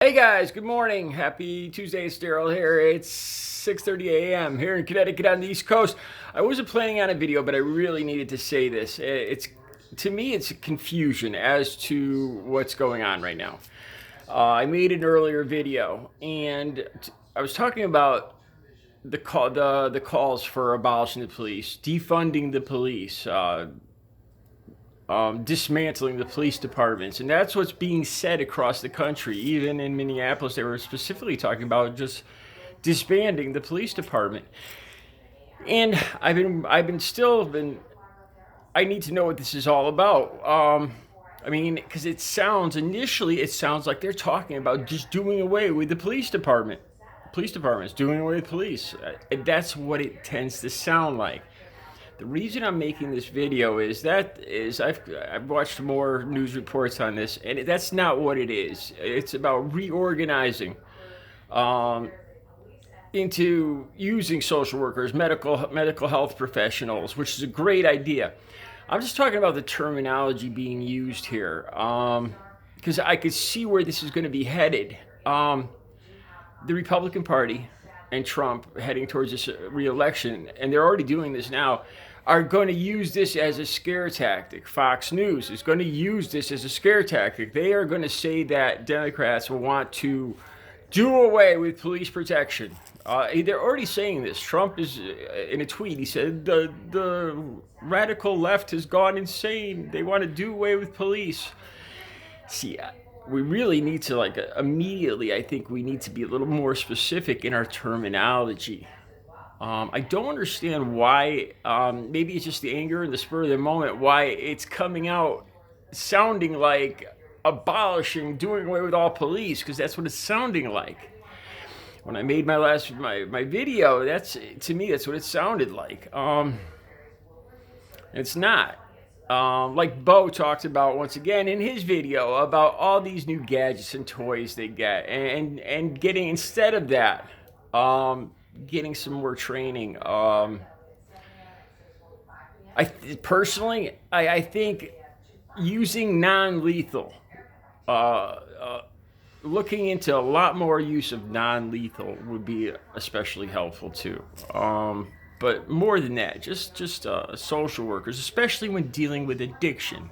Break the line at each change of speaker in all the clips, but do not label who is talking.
Hey guys, good morning. Happy Tuesday. It's Daryl here. It's 6:30 a.m. here in Connecticut on the East Coast. I wasn't planning on a video, but I really needed to say this. To me, it's a confusion as to what's going on right now. I made an earlier video, and I was talking about the calls for abolishing the police, defunding the police, dismantling the police departments. And that's what's being said across the country. Even in Minneapolis, they were specifically talking about just disbanding the police department. And I need to know what this is all about. Because initially it sounds like they're talking about just doing away with the police department. Police departments doing away with police. That's what it tends to sound like. The reason I'm making this video is I've watched more news reports on this, and that's not what it is. It's about reorganizing into using social workers, medical health professionals, which is a great idea. I'm just talking about the terminology being used here, because I could see where this is going to be headed. The Republican Party and Trump heading towards this re-election, and they're already doing this now, are going to use this as a scare tactic. Fox News is going to use this as a scare tactic. They are going to say that Democrats will want to do away with police protection. They're already saying this. Trump is, in a tweet, he said, the radical left has gone insane. They want to do away with police. See, we really need to, immediately, I think we need to be a little more specific in our terminology. I don't understand why, maybe it's just the anger and the spur of the moment, why it's coming out sounding like abolishing, doing away with all police, because that's what it's sounding like. When I made my video, to me, that's what it sounded like. It's not. Like Bo talked about once again in his video about all these new gadgets and toys they get, and getting, instead of that, getting some more training. I think using non-lethal, looking into a lot more use of non-lethal would be especially helpful too. But more than that, just social workers, especially when dealing with addiction.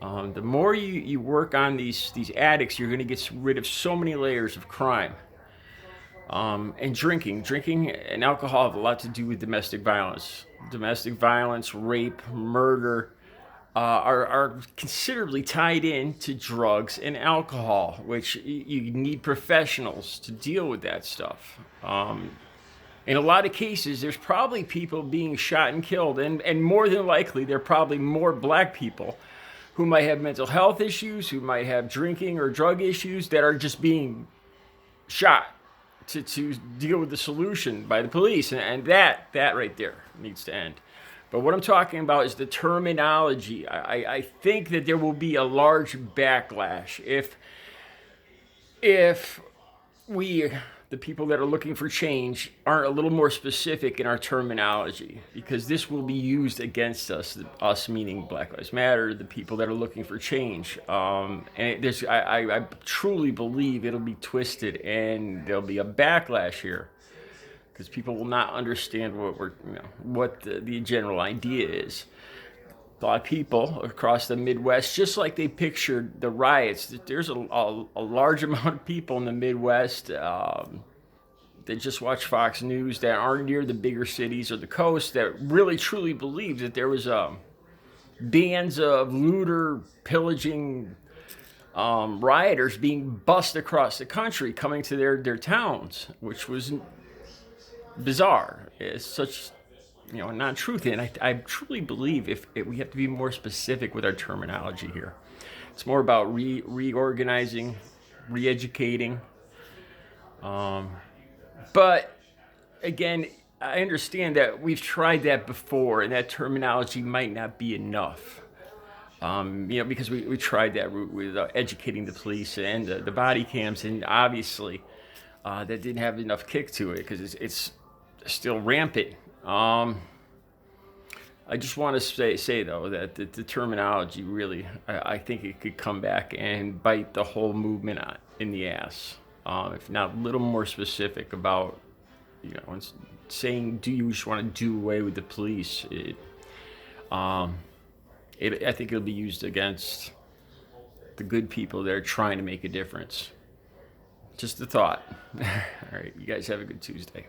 The more you work on these addicts, you're going to get rid of so many layers of crime. And drinking and alcohol have a lot to do with domestic violence. Domestic violence, rape, murder are considerably tied in to drugs and alcohol, which you need professionals to deal with that stuff. In a lot of cases, there's probably people being shot and killed, and more than likely, there are probably more black people who might have mental health issues, who might have drinking or drug issues, that are just being shot to deal with the solution by the police. And that right there needs to end. But what I'm talking about is the terminology. I think that there will be a large backlash if we, the people that are looking for change, aren't a little more specific in our terminology, because this will be used against us meaning Black Lives Matter, the people that are looking for change. I truly believe it'll be twisted, and there'll be a backlash here, because people will not understand what the general idea is. A lot of people across the Midwest, just like they pictured the riots, there's a large amount of people in the Midwest that just watch Fox News, that aren't near the bigger cities or the coast, that really truly believe that there was bands of looter, pillaging rioters being bussed across the country, coming to their towns, which was bizarre. It's such non-truth. And I truly believe if we have to be more specific with our terminology here. It's more about reorganizing, re-educating. But again, I understand that we've tried that before, and that terminology might not be enough. Because we tried that route with educating the police and the body cams, and obviously that didn't have enough kick to it, because it's still rampant. I just want to say though that the terminology really, I think it could come back and bite the whole movement in the ass, if not a little more specific about, saying, do you just want to do away with the police? I think it'll be used against the good people that are trying to make a difference. Just a thought. All right, you guys have a good Tuesday.